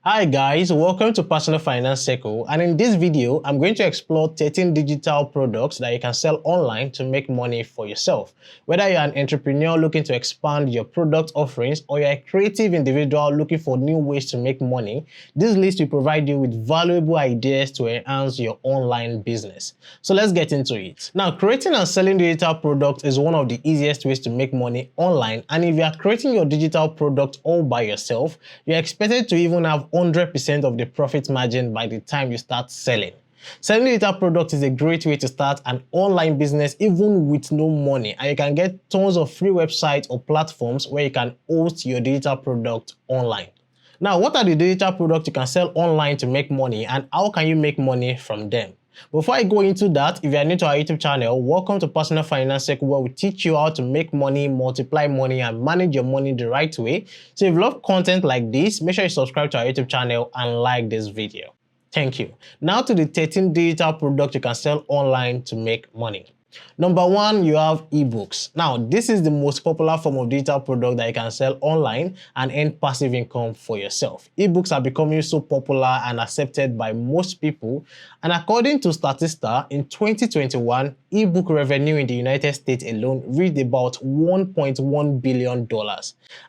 Hi guys, welcome to Personal Finance Circle, and in this video, I'm going to explore 13 digital products that you can sell online to make money for yourself. Whether you're an entrepreneur looking to expand your product offerings or you're a creative individual looking for new ways to make money, this list will provide you with valuable ideas to enhance your online business. So let's get into it. Now, creating and selling digital products is one of the easiest ways to make money online, and if you are creating your digital product all by yourself, you're expected to even have 100% of the profit margin by the time you start selling. Selling digital products is a great way to start an online business even with no money, and you can get tons of free websites or platforms where you can host your digital product online. Now, what are the digital products you can sell online to make money, and how can you make money from them? Before I go into that, if you are new to our YouTube channel, welcome to Personal Finance Circle, where we teach you how to make money, multiply money, and manage your money the right way. So if you love content like this, make sure you subscribe to our YouTube channel and like this video. Thank you. Now to the 13 digital products you can sell online to make money. Number one, you have ebooks. Now, this is the most popular form of digital product that you can sell online and earn passive income for yourself. Ebooks are becoming so popular and accepted by most people, and according to Statista, in 2021, ebook revenue in the United States alone reached about $1.1 billion.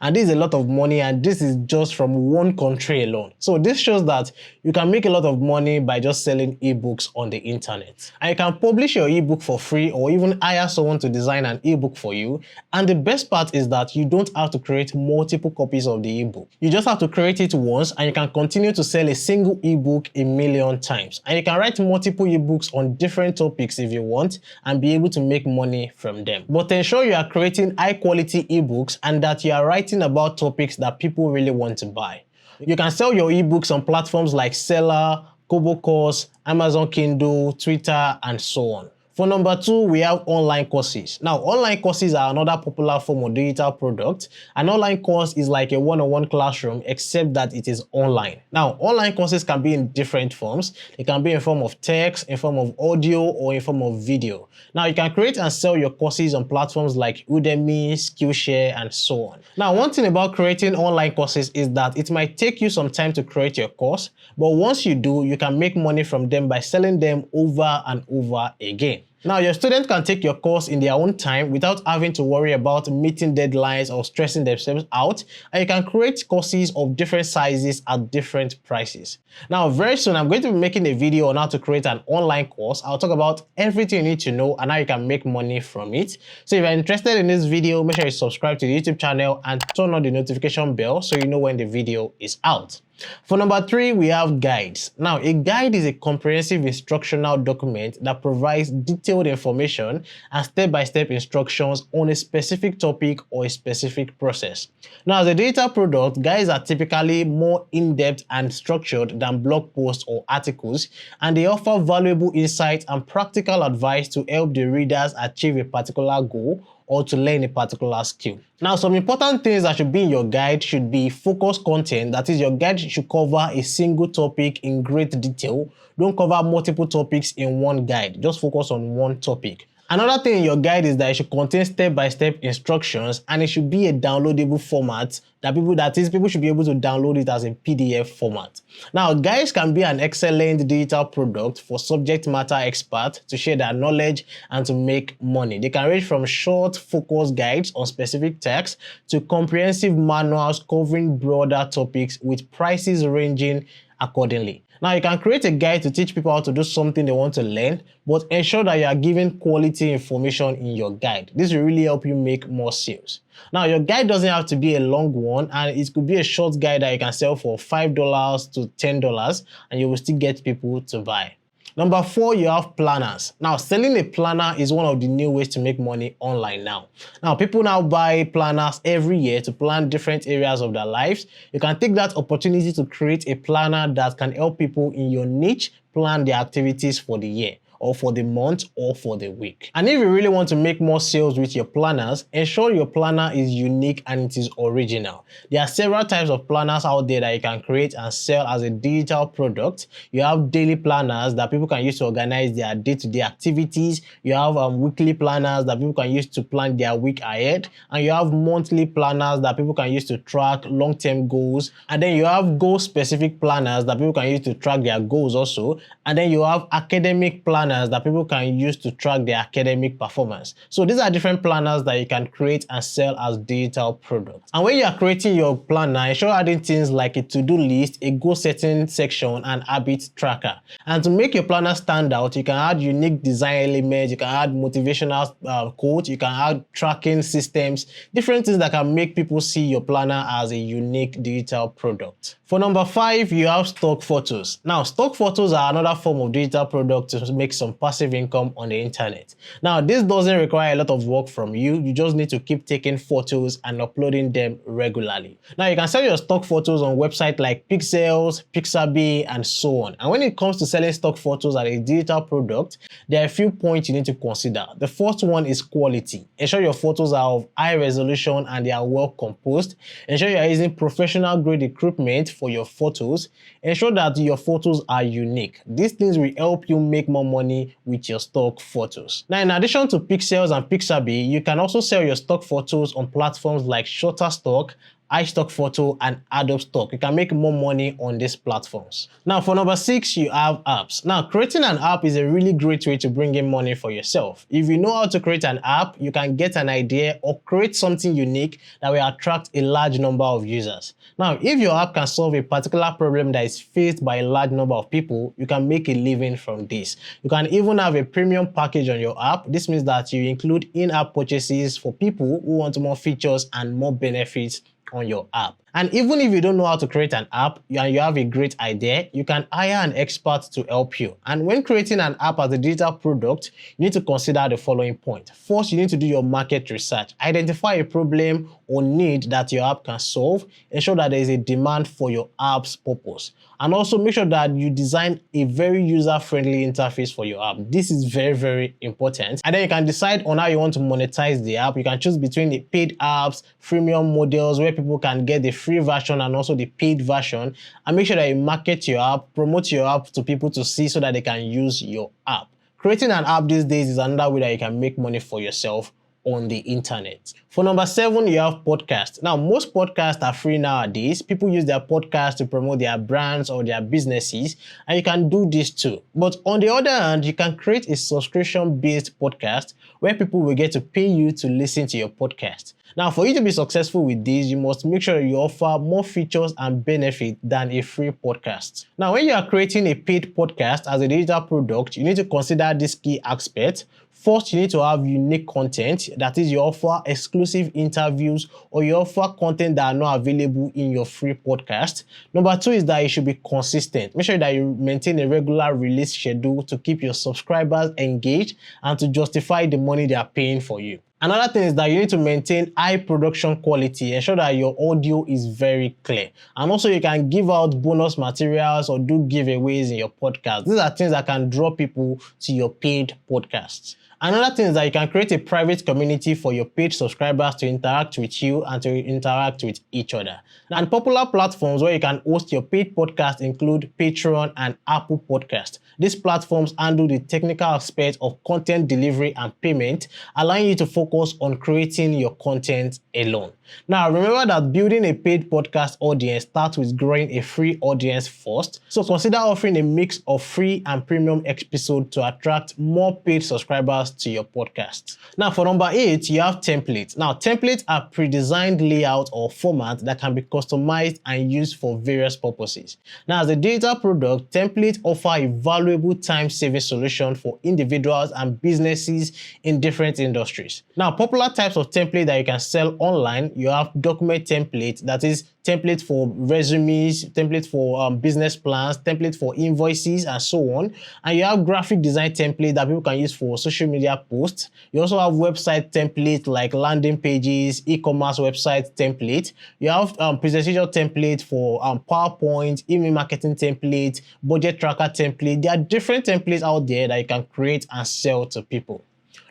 And this is a lot of money, and this is just from one country alone. So this shows that you can make a lot of money by just selling ebooks on the internet. And you can publish your ebook for free or even hire someone to design an ebook for you. And the best part is that you don't have to create multiple copies of the ebook. You just have to create it once, and you can continue to sell a single ebook a million times. And you can write multiple ebooks on different topics if you want and be able to make money from them. But ensure you are creating high quality ebooks and that you are writing about topics that people really want to buy. You can sell your ebooks on platforms like Seller, Kobo Course, Amazon Kindle, Twitter, and so on. For number two, we have online courses. Now, online courses are another popular form of digital product. An online course is like a one-on-one classroom, except that it is online. Now, online courses can be in different forms. They can be in form of text, in form of audio, or in form of video. Now, you can create and sell your courses on platforms like Udemy, Skillshare, and so on. Now, one thing about creating online courses is that it might take you some time to create your course, but once you do, you can make money from them by selling them over and over again. Now, your students can take your course in their own time without having to worry about meeting deadlines or stressing themselves out, and you can create courses of different sizes at different prices. Now, very soon, I'm going to be making a video on how to create an online course. I'll talk about everything you need to know and how you can make money from it. So if you're interested in this video, make sure you subscribe to the YouTube channel and turn on the notification bell so you know when the video is out. For number three, we have guides. Now, a guide is a comprehensive instructional document that provides detailed information and step-by-step instructions on a specific topic or a specific process. Now, as a digital product, guides are typically more in-depth and structured than blog posts or articles, and they offer valuable insights and practical advice to help the readers achieve a particular goal or to learn a particular skill. Now, some important things that should be in your guide should be focused content. That is, your guide should cover a single topic in great detail. Don't cover multiple topics in one guide. Just focus on one topic. Another thing in your guide is that it should contain step-by-step instructions, and it should be a downloadable format that people should be able to download it as a PDF format. Now, guides can be an excellent digital product for subject matter experts to share their knowledge and to make money. They can range from short, focused guides on specific texts to comprehensive manuals covering broader topics with prices ranging accordingly. Now, you can create a guide to teach people how to do something they want to learn, but ensure that you are giving quality information in your guide. This will really help you make more sales. Now, your guide doesn't have to be a long one, and it could be a short guide that you can sell for $5 to $10, and you will still get people to buy. Number four, you have planners. Now, selling a planner is one of the new ways to make money online now. Now, people now buy planners every year to plan different areas of their lives. You can take that opportunity to create a planner that can help people in your niche plan their activities for the year. or for the month or for the week. And if you really want to make more sales with your planners, ensure your planner is unique and it is original. There are several types of planners out there that you can create and sell as a digital product. You have daily planners that people can use to organize their day-to-day activities. You have weekly planners that people can use to plan their week ahead. And you have monthly planners that people can use to track long-term goals. And then you have goal-specific planners that people can use to track their goals also. And then you have academic planners that people can use to track their academic performance. So these are different planners that you can create and sell as digital products. And when you are creating your planner, ensure adding things like a to-do list, a goal setting section, and habit tracker. And to make your planner stand out, you can add unique design elements, you can add motivational quotes, you can add tracking systems, different things that can make people see your planner as a unique digital product. For number 5, you have stock photos. Now, stock photos are another form of digital product to make some passive income on the internet. Now, this doesn't require a lot of work from you. You just need to keep taking photos and uploading them regularly. Now, you can sell your stock photos on websites like Pixels, Pixabay, and so on. And when it comes to selling stock photos as a digital product, there are a few points you need to consider. The first one is quality. Ensure your photos are of high resolution and they are well composed. Ensure you are using professional grade equipment for your photos. Ensure that your photos are unique. These things will help you make more money with your stock photos. Now, in addition to Pixels and Pixabay, you can also sell your stock photos on platforms like Shutterstock, iStockPhoto, and Adobe Stock. You can make more money on these platforms. Now, for number 6, you have apps. Now, creating an app is a really great way to bring in money for yourself. If you know how to create an app, you can get an idea or create something unique that will attract a large number of users. Now, if your app can solve a particular problem that is faced by a large number of people, you can make a living from this. You can even have a premium package on your app. This means that you include in-app purchases for people who want more features and more benefits on your app. And even if you don't know how to create an app and you have a great idea, you can hire an expert to help you. And when creating an app as a digital product, you need to consider the following point. First, you need to do your market research. Identify a problem or need that your app can solve. Ensure that there is a demand for your app's purpose. And also make sure that you design a very user-friendly interface for your app. This is very, very important. And then you can decide on how you want to monetize the app. You can choose between the paid apps, freemium models where people can get the free version and also the paid version, and make sure that you market your app, promote your app to people to see so that they can use your app. Creating an app these days is another way that you can make money for yourself on the internet. For number 7, you have podcasts. Now, most podcasts are free nowadays. People use their podcasts to promote their brands or their businesses, and you can do this too. But on the other hand, you can create a subscription-based podcast where people will get to pay you to listen to your podcast. Now, for you to be successful with this, you must make sure you offer more features and benefits than a free podcast. Now, when you are creating a paid podcast as a digital product, you need to consider these key aspects. First, you need to have unique content. That is, you offer exclusive interviews or you offer content that are not available in your free podcast. Number 2 is that you should be consistent. Make sure that you maintain a regular release schedule to keep your subscribers engaged and to justify the money they are paying for you. Another thing is that you need to maintain high production quality. Ensure that your audio is very clear. And also you can give out bonus materials or do giveaways in your podcast. These are things that can draw people to your paid podcasts. Another thing is that you can create a private community for your paid subscribers to interact with you and to interact with each other. And popular platforms where you can host your paid podcast include Patreon and Apple Podcast. These platforms handle the technical aspects of content delivery and payment, allowing you to focus on creating your content alone. Now, remember that building a paid podcast audience starts with growing a free audience first. So consider offering a mix of free and premium episodes to attract more paid subscribers to your podcast. Now, for number 8, you have templates. Now, templates are pre-designed layout or format that can be customized and used for various purposes. Now, as a digital product, templates offer a valuable time-saving solution for individuals and businesses in different industries. Now, popular types of template that you can sell online, you have document template, that is template for resumes, template for business plans, template for invoices, and so on. And you have graphic design template that people can use for social media posts. You also have website template like landing pages, e-commerce website template. You have presentation template for PowerPoint, email marketing template, budget tracker template. There are different templates out there that you can create and sell to people.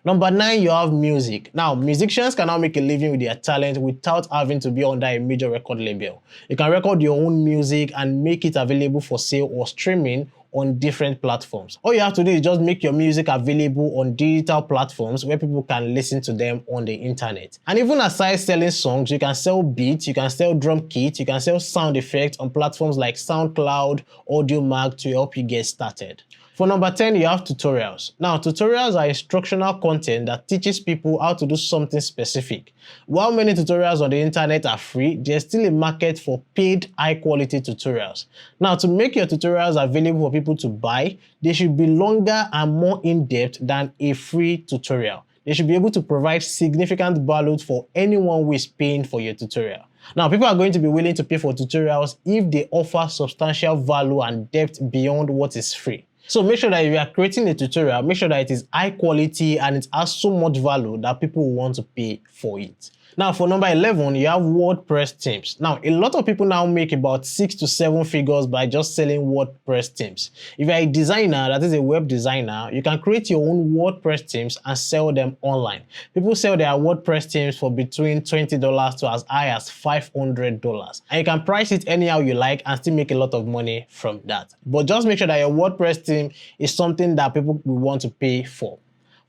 Number 9, you have music. Now, musicians can now make a living with their talent without having to be under a major record label. You can record your own music and make it available for sale or streaming on different platforms. All you have to do is just make your music available on digital platforms where people can listen to them on the internet. And even aside selling songs, you can sell beats, you can sell drum kits, you can sell sound effects on platforms like SoundCloud, AudioMac to help you get started. For number 10, you have tutorials. Now, tutorials are instructional content that teaches people how to do something specific. While many tutorials on the internet are free, there's still a market for paid, high-quality tutorials. Now, to make your tutorials available for people to buy, they should be longer and more in-depth than a free tutorial. They should be able to provide significant value for anyone who is paying for your tutorial. Now, people are going to be willing to pay for tutorials if they offer substantial value and depth beyond what is free. So make sure that if you are creating a tutorial, make sure that it is high quality and it has so much value that people will want to pay for it. Now, for number 11, you have WordPress themes. Now, a lot of people now make about 6 to 7 figures by just selling WordPress themes. If you're a designer, that is a web designer, you can create your own WordPress themes and sell them online. People sell their WordPress themes for between $20 to as high as $500. And you can price it anyhow you like and still make a lot of money from that. But just make sure that your WordPress theme is something that people will want to pay for.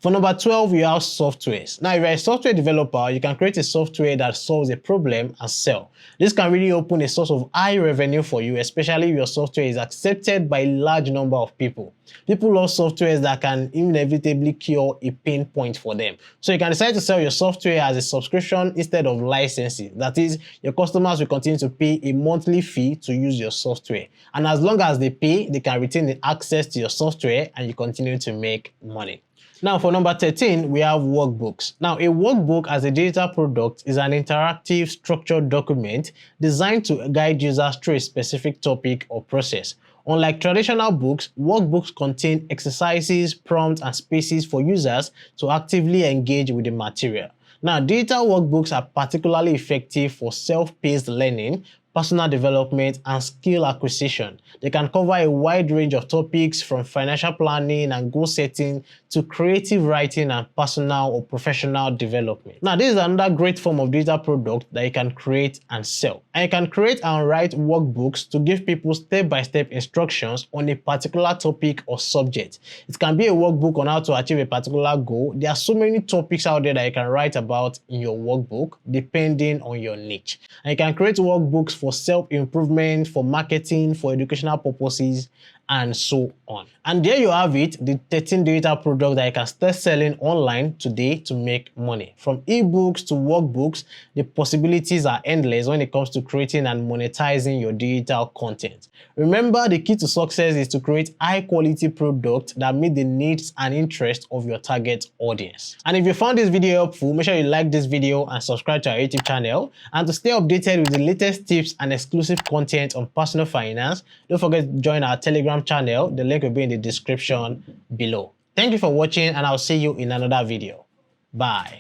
For number 12, you have softwares. Now, if you're a software developer, you can create a software that solves a problem and sell. This can really open a source of high revenue for you, especially if your software is accepted by a large number of people. People love softwares that can inevitably cure a pain point for them. So you can decide to sell your software as a subscription instead of licensing. That is, your customers will continue to pay a monthly fee to use your software. And as long as they pay, they can retain the access to your software and you continue to make money. Now, for number 13, we have workbooks. Now, a workbook as a digital product is an interactive, structured document designed to guide users through a specific topic or process. Unlike traditional books, workbooks contain exercises, prompts, and spaces for users to actively engage with the material. Now, digital workbooks are particularly effective for self-paced learning, personal development, and skill acquisition. They can cover a wide range of topics from financial planning and goal setting to creative writing and personal or professional development. Now, this is another great form of digital product that you can create and sell. And you can create and write workbooks to give people step-by-step instructions on a particular topic or subject. It can be a workbook on how to achieve a particular goal. There are so many topics out there that you can write about in your workbook depending on your niche. And you can create workbooks for self-improvement, for marketing, for educational purposes, and so on. And there you have it, the 13 digital products that you can start selling online today to make money. From ebooks to workbooks, the possibilities are endless when it comes to creating and monetizing your digital content. Remember, the key to success is to create high-quality products that meet the needs and interests of your target audience. And if you found this video helpful, make sure you like this video and subscribe to our YouTube channel. And to stay updated with the latest tips and exclusive content on personal finance, don't forget to join our Telegram channel. The link will be in the description below. Thank you for watching, and I'll see you in another video. Bye.